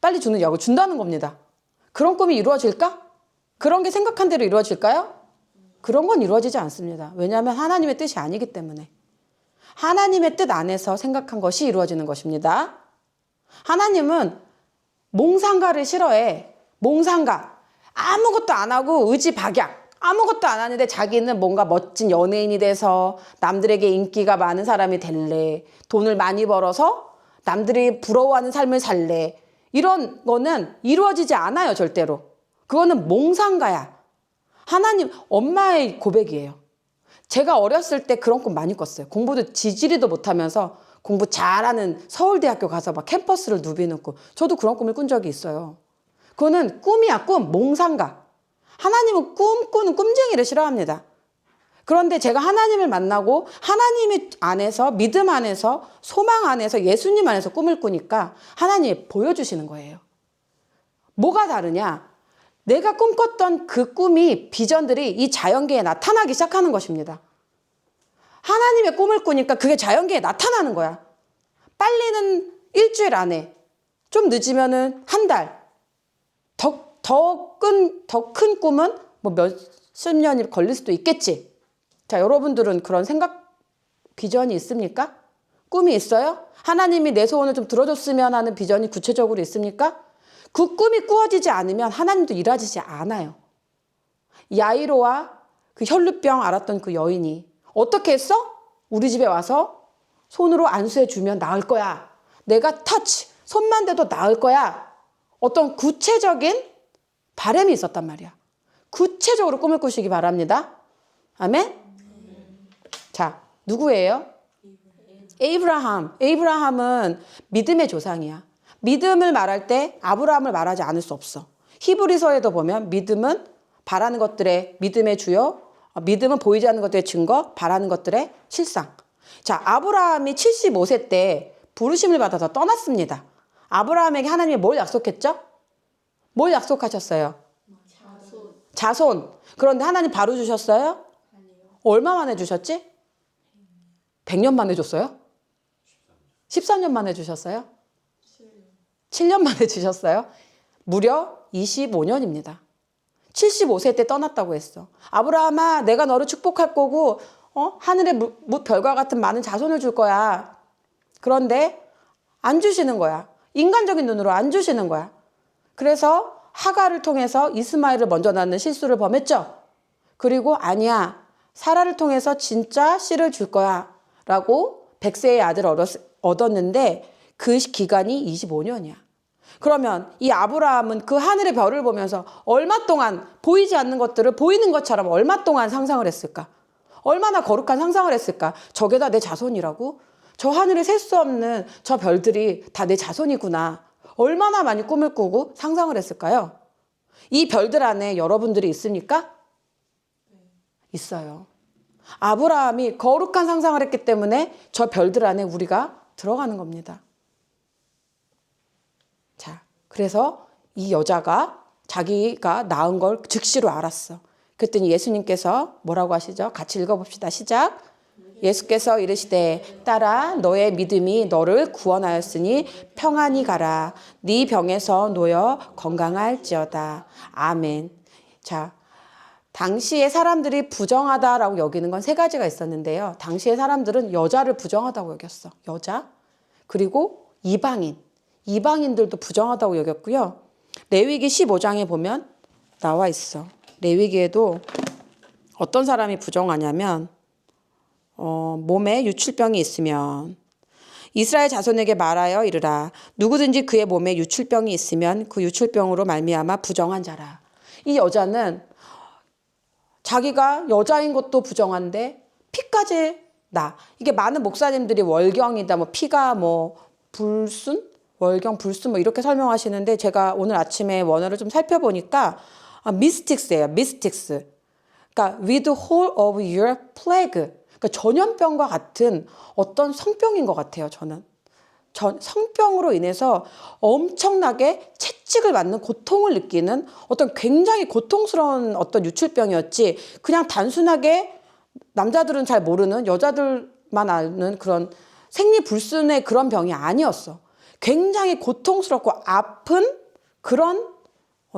빨리 죽는 약을 준다는 겁니다. 그런 꿈이 이루어질까? 그런 게 생각한 대로 이루어질까요? 그런 건 이루어지지 않습니다. 왜냐하면 하나님의 뜻이 아니기 때문에. 하나님의 뜻 안에서 생각한 것이 이루어지는 것입니다. 하나님은 몽상가를 싫어해. 몽상가. 아무것도 안 하고 의지박약. 아무것도 안 하는데 자기는 뭔가 멋진 연예인이 돼서 남들에게 인기가 많은 사람이 될래. 돈을 많이 벌어서 남들이 부러워하는 삶을 살래. 이런 거는 이루어지지 않아요, 절대로. 그거는 몽상가야. 하나님, 엄마의 고백이에요. 제가 어렸을 때 그런 꿈 많이 꿨어요. 공부도 지지리도 못하면서 공부 잘하는 서울대학교 가서 막 캠퍼스를 누비는 꿈. 저도 그런 꿈을 꾼 적이 있어요. 그거는 꿈이야, 꿈. 몽상가. 하나님은 꿈꾸는 꿈쟁이를 싫어합니다. 그런데 제가 하나님을 만나고 하나님 안에서, 믿음 안에서, 소망 안에서, 예수님 안에서 꿈을 꾸니까 하나님이 보여주시는 거예요. 뭐가 다르냐? 내가 꿈꿨던 그 꿈이, 비전들이 이 자연계에 나타나기 시작하는 것입니다. 하나님의 꿈을 꾸니까 그게 자연계에 나타나는 거야. 빨리는 일주일 안에, 좀 늦으면은 한 달, 더 큰 꿈은 뭐 몇십 년이 걸릴 수도 있겠지. 자, 여러분들은 그런 생각, 비전이 있습니까? 꿈이 있어요? 하나님이 내 소원을 좀 들어줬으면 하는 비전이 구체적으로 있습니까? 그 꿈이 꾸어지지 않으면 하나님도 일하시지 않아요. 야이로와 그 혈루병 앓았던 그 여인이 어떻게 했어? 우리 집에 와서 손으로 안수해 주면 나을 거야. 내가 터치, 손만 대도 나을 거야. 어떤 구체적인 바람이 있었단 말이야. 구체적으로 꿈을 꾸시기 바랍니다. 아멘? 자, 누구예요? 에이브라함. 에이브라함은 믿음의 조상이야. 믿음을 말할 때 아브라함을 말하지 않을 수 없어. 히브리서에도 보면 믿음은 바라는 것들의 믿음의 주요, 믿음은 보이지 않는 것들의 증거, 바라는 것들의 실상. 자, 아브라함이 75세 때 부르심을 받아서 떠났습니다. 아브라함에게 하나님이 뭘 약속했죠? 뭘 약속하셨어요? 자손. 그런데 하나님 바로 주셨어요? 얼마 만에 주셨지? 100년 만에 줬어요? 13년 만에 주셨어요? 7년 만에 주셨어요? 무려 25년입니다. 75세 때 떠났다고 했어. 아브라함아, 내가 너를 축복할 거고 하늘의 별과 같은 많은 자손을 줄 거야. 그런데 안 주시는 거야. 인간적인 눈으로 안 주시는 거야. 그래서 하가를 통해서 이스마엘을 먼저 낳는 실수를 범했죠. 그리고 아니야, 사라를 통해서 진짜 씨를 줄 거야 라고 100세의 아들을 얻었는데 그 기간이 25년이야. 그러면 이 아브라함은 그 하늘의 별을 보면서 얼마 동안 보이지 않는 것들을 보이는 것처럼 얼마 동안 상상을 했을까? 얼마나 거룩한 상상을 했을까? 저게 다 내 자손이라고? 저 하늘에 셀 수 없는 저 별들이 다 내 자손이구나. 얼마나 많이 꿈을 꾸고 상상을 했을까요? 이 별들 안에 여러분들이 있습니까? 있어요. 아브라함이 거룩한 상상을 했기 때문에 저 별들 안에 우리가 들어가는 겁니다. 자, 그래서 이 여자가 자기가 낳은 걸 즉시로 알았어. 그랬더니 예수님께서 뭐라고 하시죠? 같이 읽어봅시다. 시작. 예수께서 이르시되 딸아 너의 믿음이 너를 구원하였으니 평안히 가라. 네 병에서 놓여 건강할지어다. 아멘. 자, 당시에 사람들이 부정하다라고 여기는 건 세 가지가 있었는데요. 당시에 사람들은 여자를 부정하다고 여겼어. 여자. 그리고 이방인. 이방인들도 부정하다고 여겼고요. 레위기 15장에 보면 나와 있어. 레위기에도 어떤 사람이 부정하냐면 몸에 유출병이 있으면 이스라엘 자손에게 말하여 이르라. 누구든지 그의 몸에 유출병이 있으면 그 유출병으로 말미암아 부정한 자라. 이 여자는 자기가 여자인 것도 부정한데 피까지 나. 이게 많은 목사님들이 월경이다, 뭐 피가 뭐 불순? 월경, 불순 뭐 이렇게 설명하시는데 제가 오늘 아침에 원어를 좀 살펴보니까 미스틱스예요. 미스틱스. 그러니까 with whole of your plague. 그러니까 전염병과 같은 어떤 성병인 것 같아요. 저는. 성병으로 인해서 엄청나게 채찍을 맞는 고통을 느끼는 어떤 굉장히 고통스러운 어떤 유출병이었지, 그냥 단순하게 남자들은 잘 모르는, 여자들만 아는 그런 생리불순의 그런 병이 아니었어. 굉장히 고통스럽고 아픈 그런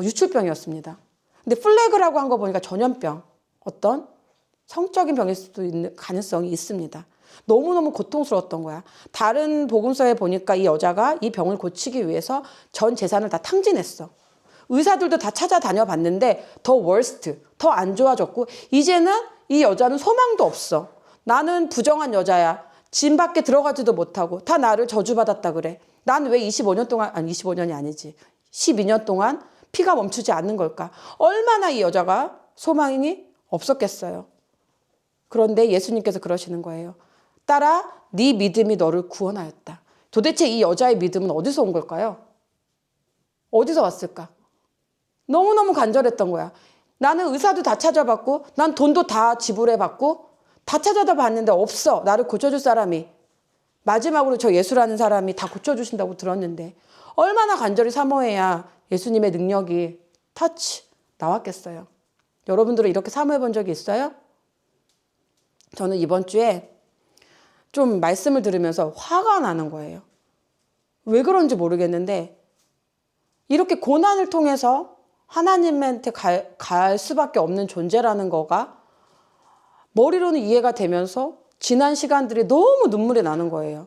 유출병이었습니다. 근데 플래그라고 한 거 보니까 전염병, 어떤 성적인 병일 수도 있는 가능성이 있습니다. 너무너무 고통스러웠던 거야. 다른 복음서에 보니까 이 여자가 이 병을 고치기 위해서 전 재산을 다 탕진했어. 의사들도 다 찾아다녀 봤는데 더 월스트, 더 안 좋아졌고, 이제는 이 여자는 소망도 없어. 나는 부정한 여자야. 진 밖에 들어가지도 못하고 다 나를 저주받았다 그래. 난 왜 25년 동안, 아니 25년이 아니지, 12년 동안 피가 멈추지 않는 걸까? 얼마나 이 여자가 소망이 없었겠어요. 그런데 예수님께서 그러시는 거예요. 딸아, 네 믿음이 너를 구원하였다. 도대체 이 여자의 믿음은 어디서 온 걸까요? 어디서 왔을까? 너무너무 간절했던 거야. 나는 의사도 다 찾아봤고, 난 돈도 다 지불해봤고, 다 찾아다 봤는데 없어. 나를 고쳐줄 사람이. 마지막으로 저 예수라는 사람이 다 고쳐주신다고 들었는데 얼마나 간절히 사모해야 예수님의 능력이 터치 나왔겠어요. 여러분들은 이렇게 사모해 본 적이 있어요? 저는 이번 주에 좀 말씀을 들으면서 화가 나는 거예요. 왜 그런지 모르겠는데 이렇게 고난을 통해서 하나님한테 갈 수밖에 없는 존재라는 거가 머리로는 이해가 되면서 지난 시간들이 너무 눈물이 나는 거예요.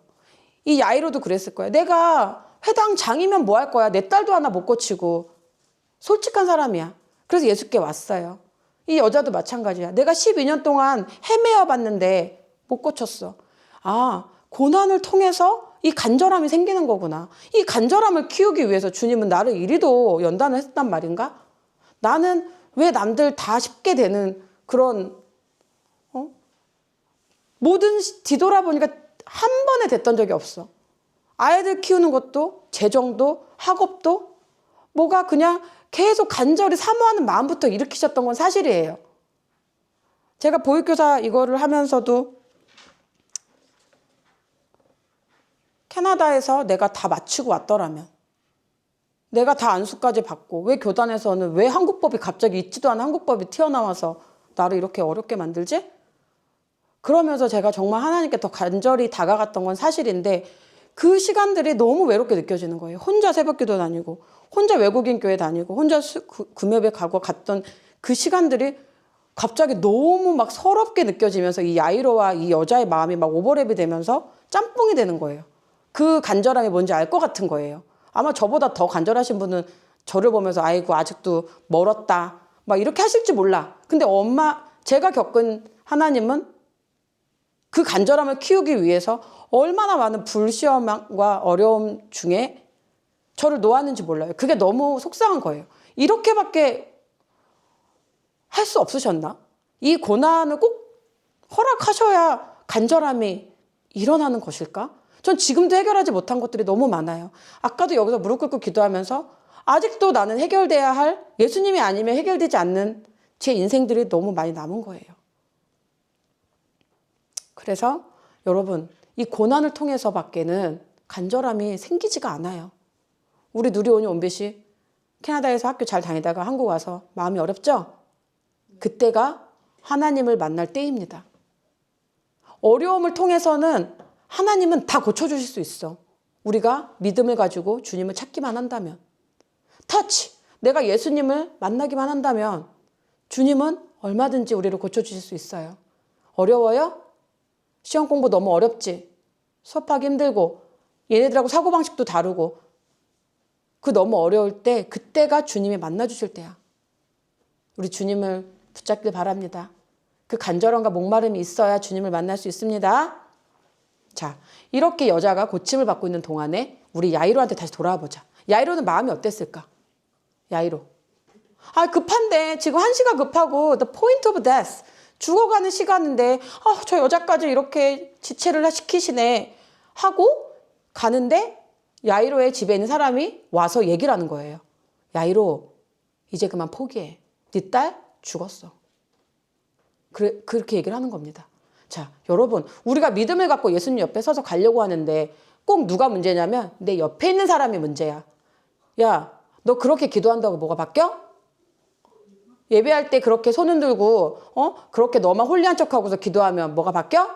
이 야이로도 그랬을 거예요. 내가 회당 장이면 뭐 할 거야. 내 딸도 하나 못 고치고. 솔직한 사람이야. 그래서 예수께 왔어요. 이 여자도 마찬가지야. 내가 12년 동안 헤매어 봤는데 못 고쳤어. 아, 고난을 통해서 이 간절함이 생기는 거구나. 이 간절함을 키우기 위해서 주님은 나를 이리도 연단을 했단 말인가? 나는 왜 남들 다 쉽게 되는 그런 뭐든 뒤돌아보니까 한 번에 됐던 적이 없어. 아이들 키우는 것도, 재정도, 학업도 뭐가 그냥 계속 간절히 사모하는 마음부터 일으키셨던 건 사실이에요. 제가 보육교사 이거를 하면서도 캐나다에서 내가 다 마치고 왔더라면, 내가 다 안수까지 받고, 왜 교단에서는 왜 한국법이 갑자기 있지도 않은 한국법이 튀어나와서 나를 이렇게 어렵게 만들지? 그러면서 제가 정말 하나님께 더 간절히 다가갔던 건 사실인데 그 시간들이 너무 외롭게 느껴지는 거예요. 혼자 새벽기도 다니고 혼자 외국인 교회 다니고 혼자 금요일에 가고 갔던 그 시간들이 갑자기 너무 막 서럽게 느껴지면서 이 야이로와 이 여자의 마음이 막 오버랩이 되면서 짬뽕이 되는 거예요. 그 간절함이 뭔지 알 것 같은 거예요. 아마 저보다 더 간절하신 분은 저를 보면서 아이고 아직도 멀었다 막 이렇게 하실지 몰라. 근데 제가 겪은 하나님은 그 간절함을 키우기 위해서 얼마나 많은 불시험과 어려움 중에 저를 놓았는지 몰라요. 그게 너무 속상한 거예요. 이렇게밖에 할 수 없으셨나? 이 고난을 꼭 허락하셔야 간절함이 일어나는 것일까? 전 지금도 해결하지 못한 것들이 너무 많아요. 아까도 여기서 무릎 꿇고 기도하면서 아직도 나는 해결돼야 할, 예수님이 아니면 해결되지 않는 제 인생들이 너무 많이 남은 거예요. 그래서 여러분, 이 고난을 통해서밖에는 간절함이 생기지가 않아요. 우리 누리오니 온빛이 캐나다에서 학교 잘 다니다가 한국 와서 마음이 어렵죠? 그때가 하나님을 만날 때입니다. 어려움을 통해서는 하나님은 다 고쳐주실 수 있어. 우리가 믿음을 가지고 주님을 찾기만 한다면. 터치! 내가 예수님을 만나기만 한다면 주님은 얼마든지 우리를 고쳐주실 수 있어요. 어려워요? 시험 공부 너무 어렵지? 수업하기 힘들고 얘네들하고 사고방식도 다르고 그 너무 어려울 때 그때가 주님이 만나주실 때야. 우리 주님을 붙잡길 바랍니다. 그 간절함과 목마름이 있어야 주님을 만날 수 있습니다. 자, 이렇게 여자가 고침을 받고 있는 동안에 우리 야이로한테 다시 돌아와 보자. 야이로는 마음이 어땠을까? 야이로. 아, 급한데 지금 한시가 급하고 the point of death. 죽어가는 시간인데 저 여자까지 이렇게 지체를 시키시네 하고 가는데 야이로의 집에 있는 사람이 와서 얘기를 하는 거예요. 야이로, 이제 그만 포기해. 네 딸 죽었어. 그렇게 얘기를 하는 겁니다. 자, 여러분, 우리가 믿음을 갖고 예수님 옆에 서서 가려고 하는데 꼭 누가 문제냐면 내 옆에 있는 사람이 문제야. 야, 너 그렇게 기도한다고 뭐가 바뀌어? 예배할 때 그렇게 손 흔들고 그렇게 너만 홀리한 척하고서 기도하면 뭐가 바뀌어?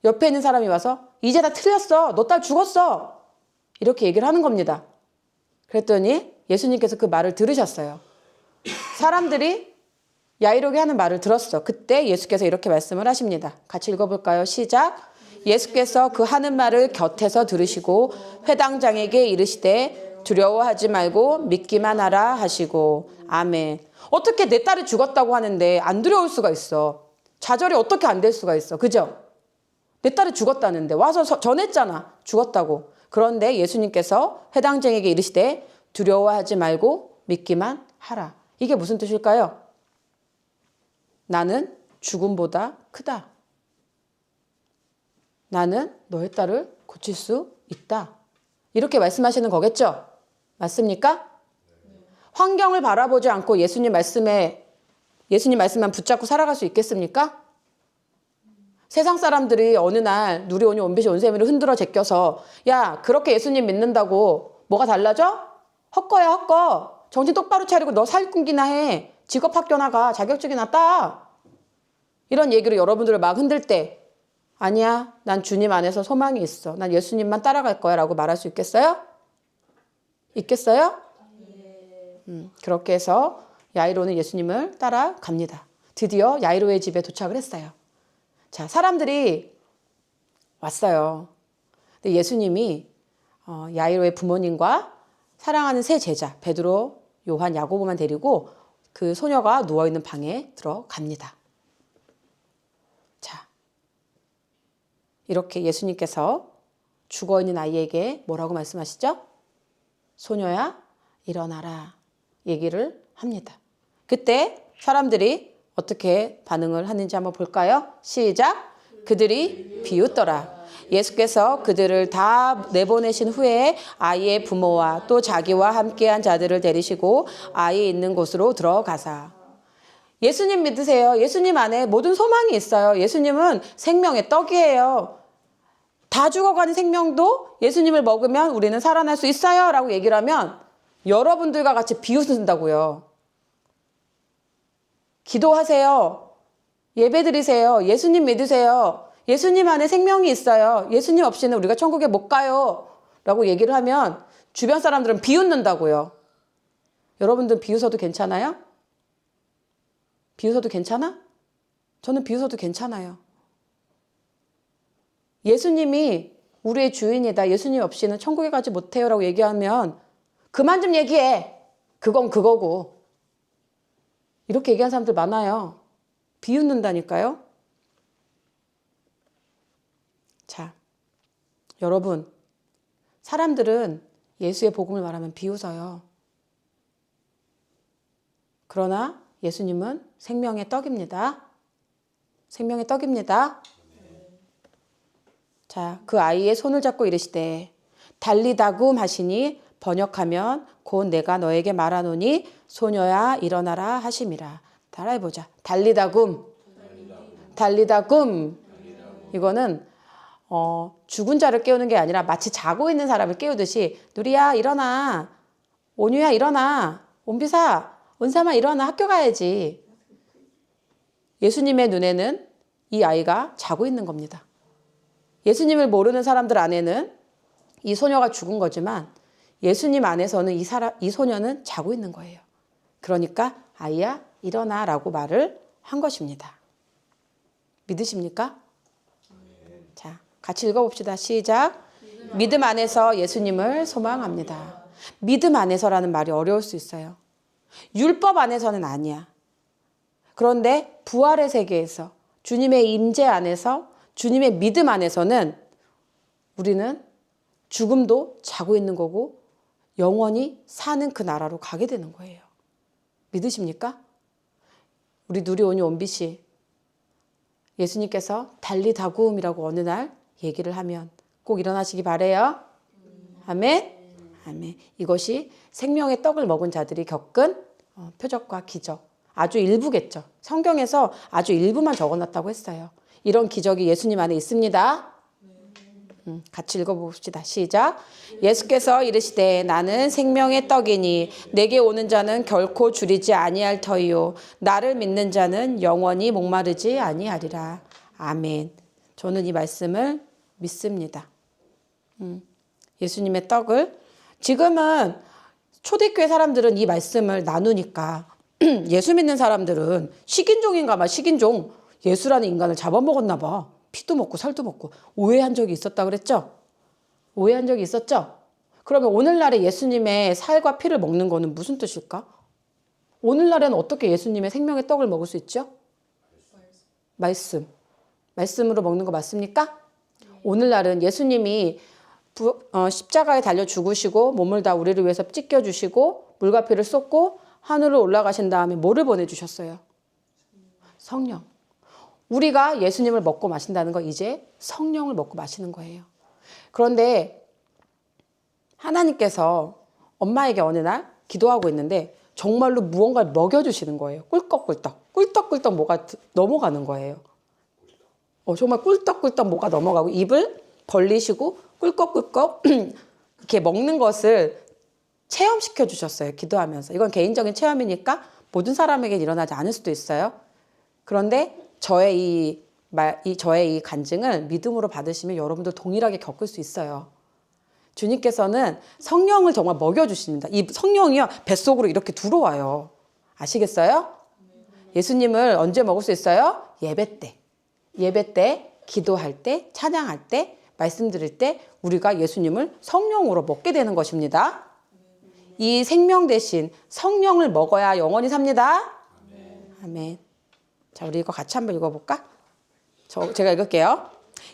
옆에 있는 사람이 와서 이제 다 틀렸어. 너 딸 죽었어. 이렇게 얘기를 하는 겁니다. 그랬더니 예수님께서 그 말을 들으셨어요. 사람들이 야이로게 하는 말을 들었어. 그때 예수께서 이렇게 말씀을 하십니다. 같이 읽어볼까요? 시작. 예수께서 그 하는 말을 곁에서 들으시고 회당장에게 이르시되 두려워하지 말고 믿기만 하라 하시고. 아멘. 어떻게 내 딸이 죽었다고 하는데 안 두려울 수가 있어. 좌절이 어떻게 안 될 수가 있어. 그죠? 내 딸이 죽었다는데 와서 전했잖아. 죽었다고. 그런데 예수님께서 회당장에게 이르시되 두려워하지 말고 믿기만 하라. 이게 무슨 뜻일까요? 나는 죽음보다 크다. 나는 너의 딸을 고칠 수 있다. 이렇게 말씀하시는 거겠죠? 맞습니까? 환경을 바라보지 않고 예수님 말씀만 붙잡고 살아갈 수 있겠습니까? 세상 사람들이 어느 날 누리오니 온빛이 온세미를 흔들어 제껴서 야, 그렇게 예수님 믿는다고 뭐가 달라져? 헛거야, 헛거. 정신 똑바로 차리고 너 사기꾼기나 해. 직업학교 나가. 자격증이나 따. 이런 얘기로 여러분들을 막 흔들 때 아니야, 난 주님 안에서 소망이 있어. 난 예수님만 따라갈 거야 라고 말할 수 있겠어요? 있겠어요? 그렇게 해서 야이로는 예수님을 따라갑니다. 드디어 야이로의 집에 도착을 했어요. 자, 사람들이 왔어요. 근데 예수님이 야이로의 부모님과 사랑하는 세 제자 베드로, 요한, 야고보만 데리고 그 소녀가 누워있는 방에 들어갑니다. 자, 이렇게 예수님께서 죽어있는 아이에게 뭐라고 말씀하시죠? 소녀야 일어나라 얘기를 합니다. 그때 사람들이 어떻게 반응을 하는지 한번 볼까요? 시작! 그들이 비웃더라. 예수께서 그들을 다 내보내신 후에 아이의 부모와 또 자기와 함께한 자들을 데리시고 아이 있는 곳으로 들어가사. 예수님 믿으세요. 예수님 안에 모든 소망이 있어요. 예수님은 생명의 떡이에요. 다 죽어가는 생명도 예수님을 먹으면 우리는 살아날 수 있어요 라고 얘기를 하면 여러분들과 같이 비웃는다고요. 기도하세요. 예배드리세요. 예수님 믿으세요. 예수님 안에 생명이 있어요. 예수님 없이는 우리가 천국에 못 가요 라고 얘기를 하면 주변 사람들은 비웃는다고요. 여러분들 비웃어도 괜찮아요? 비웃어도 괜찮아? 저는 비웃어도 괜찮아요. 예수님이 우리의 주인이다. 예수님 없이는 천국에 가지 못해요 라고 얘기하면 그만 좀 얘기해. 그건 그거고. 이렇게 얘기하는 사람들 많아요. 비웃는다니까요. 자, 여러분, 사람들은 예수의 복음을 말하면 비웃어요. 그러나 예수님은 생명의 떡입니다. 생명의 떡입니다. 자, 그 아이의 손을 잡고 이르시되 달리다굼 하시니 번역하면 곧 내가 너에게 말하노니 소녀야 일어나라 하심이라. 따라해보자. 달리다굼. 달리다굼. 이거는 죽은 자를 깨우는 게 아니라 마치 자고 있는 사람을 깨우듯이 누리야 일어나. 온유야 일어나. 온비사 은삼아 일어나. 학교 가야지. 예수님의 눈에는 이 아이가 자고 있는 겁니다. 예수님을 모르는 사람들 안에는 이 소녀가 죽은 거지만 예수님 안에서는 이 소녀는 자고 있는 거예요. 그러니까 아이야 일어나 라고 말을 한 것입니다. 믿으십니까? 자, 같이 읽어봅시다. 시작. 믿음 안에서 예수님을 소망합니다. 믿음 안에서라는 말이 어려울 수 있어요. 율법 안에서는 아니야. 그런데 부활의 세계에서 주님의 임재 안에서 주님의 믿음 안에서는 우리는 죽음도 자고 있는 거고 영원히 사는 그 나라로 가게 되는 거예요. 믿으십니까? 우리 누리오니 온빛이 예수님께서 달리다굼이라고 어느 날 얘기를 하면 꼭 일어나시기 바래요. 아멘. 아멘. 이것이 생명의 떡을 먹은 자들이 겪은 표적과 기적. 아주 일부겠죠. 성경에서 아주 일부만 적어놨다고 했어요. 이런 기적이 예수님 안에 있습니다. 같이 읽어봅시다. 시작. 예수께서 이르시되 나는 생명의 떡이니 내게 오는 자는 결코 줄이지 아니할 터이요 나를 믿는 자는 영원히 목마르지 아니하리라. 아멘. 저는 이 말씀을 믿습니다. 예수님의 떡을 지금은 초대교회 사람들은 이 말씀을 나누니까 예수 믿는 사람들은 식인종인가 봐. 식인종. 예수라는 인간을 잡아먹었나 봐. 피도 먹고 살도 먹고. 오해한 적이 있었다 그랬죠? 오해한 적이 있었죠? 그러면 오늘날에 예수님의 살과 피를 먹는 거는 무슨 뜻일까? 오늘날에는 어떻게 예수님의 생명의 떡을 먹을 수 있죠? 말씀. 말씀으로 먹는 거 맞습니까? 오늘날은 예수님이 십자가에 달려 죽으시고 몸을 다 우리를 위해서 찢겨주시고 물과 피를 쏟고 하늘로 올라가신 다음에 뭐를 보내주셨어요? 성령. 우리가 예수님을 먹고 마신다는 거 이제 성령을 먹고 마시는 거예요. 그런데 하나님께서 엄마에게 어느 날 기도하고 있는데 정말로 무언가를 먹여주시는 거예요. 꿀꺽꿀떡. 꿀떡꿀떡 뭐가 넘어가는 거예요. 정말 꿀떡꿀떡 뭐가 넘어가고 입을 벌리시고 꿀꺽꿀꺽 이렇게 먹는 것을 체험시켜 주셨어요. 기도하면서. 이건 개인적인 체험이니까 모든 사람에게 일어나지 않을 수도 있어요. 그런데 저의 이 간증을 믿음으로 받으시면 여러분도 동일하게 겪을 수 있어요. 주님께서는 성령을 정말 먹여주십니다. 이 성령이요 뱃속으로 이렇게 들어와요. 아시겠어요? 예수님을 언제 먹을 수 있어요? 예배 때. 예배 때, 기도할 때, 찬양할 때, 말씀 드릴 때 우리가 예수님을 성령으로 먹게 되는 것입니다. 이 생명 대신 성령을 먹어야 영원히 삽니다. 아멘. 자, 우리 이거 같이 한번 읽어볼까? 제가 읽을게요.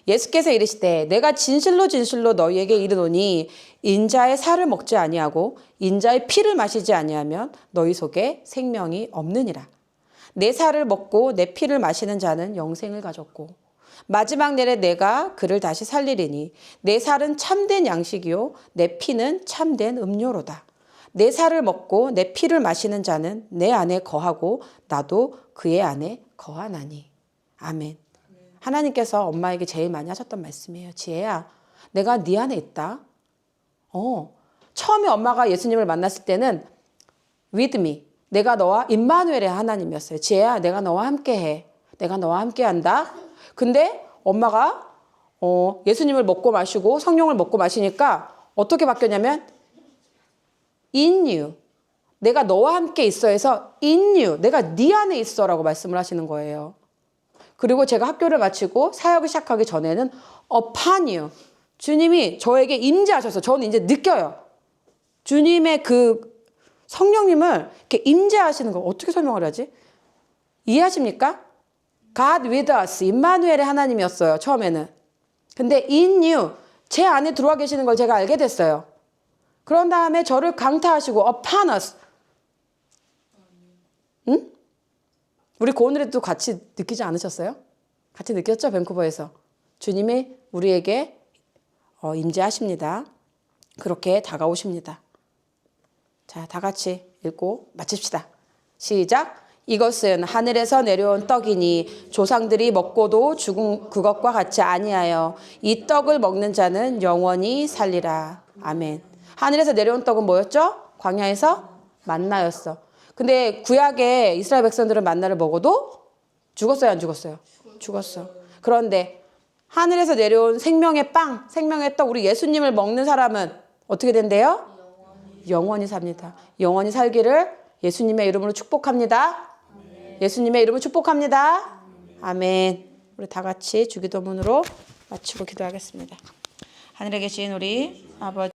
예수께서 이르시되 내가 진실로 진실로 너희에게 이르노니 인자의 살을 먹지 아니하고 인자의 피를 마시지 아니하면 너희 속에 생명이 없느니라. 내 살을 먹고 내 피를 마시는 자는 영생을 가졌고 마지막 날에 내가 그를 다시 살리리니 내 살은 참된 양식이요 내 피는 참된 음료로다. 내 살을 먹고 내 피를 마시는 자는 내 안에 거하고 나도 그의 안에 거하나니. 아멘. 하나님께서 엄마에게 제일 많이 하셨던 말씀이에요. 지혜야, 내가 네 안에 있다. 처음에 엄마가 예수님을 만났을 때는 with me, 내가 너와 임마누엘의 하나님이었어요. 지혜야, 내가 너와 함께해. 내가 너와 함께한다. 근데 엄마가 예수님을 먹고 마시고 성령을 먹고 마시니까 어떻게 바뀌었냐면 in you, 내가 너와 함께 있어 해서 in you, 내가 네 안에 있어라고 말씀을 하시는 거예요. 그리고 제가 학교를 마치고 사역을 시작하기 전에는 upon you, 주님이 저에게 임재하셔서 저는 이제 느껴요. 주님의 그 성령님을 이렇게 임재하시는 거 어떻게 설명을 하지? 이해하십니까? God with us, 임마누엘의 하나님이었어요. 처음에는. 근데 in you, 제 안에 들어와 계시는 걸 제가 알게 됐어요. 그런 다음에 저를 강타하시고 upon us. 응? 우리 고은우리도 같이 느끼지 않으셨어요? 같이 느꼈죠? 밴쿠버에서. 주님이 우리에게 임재하십니다. 그렇게 다가오십니다. 자, 다 같이 읽고 마칩시다. 시작. 이것은 하늘에서 내려온 떡이니 조상들이 먹고도 죽은 그것과 같이 아니하여 이 떡을 먹는 자는 영원히 살리라. 아멘. 하늘에서 내려온 떡은 뭐였죠? 광야에서 만나였어. 근데 구약의 이스라엘 백성들은 만나를 먹어도 죽었어요, 안 죽었어요? 죽었어. 그런데 하늘에서 내려온 생명의 빵, 생명의 떡, 우리 예수님을 먹는 사람은 어떻게 된대요? 영원히 삽니다. 영원히 살기를 예수님의 이름으로 축복합니다. 예수님의 이름으로 축복합니다. 아멘. 우리 다 같이 주기도문으로 마치고 기도하겠습니다. 하늘에 계신 우리 아버지,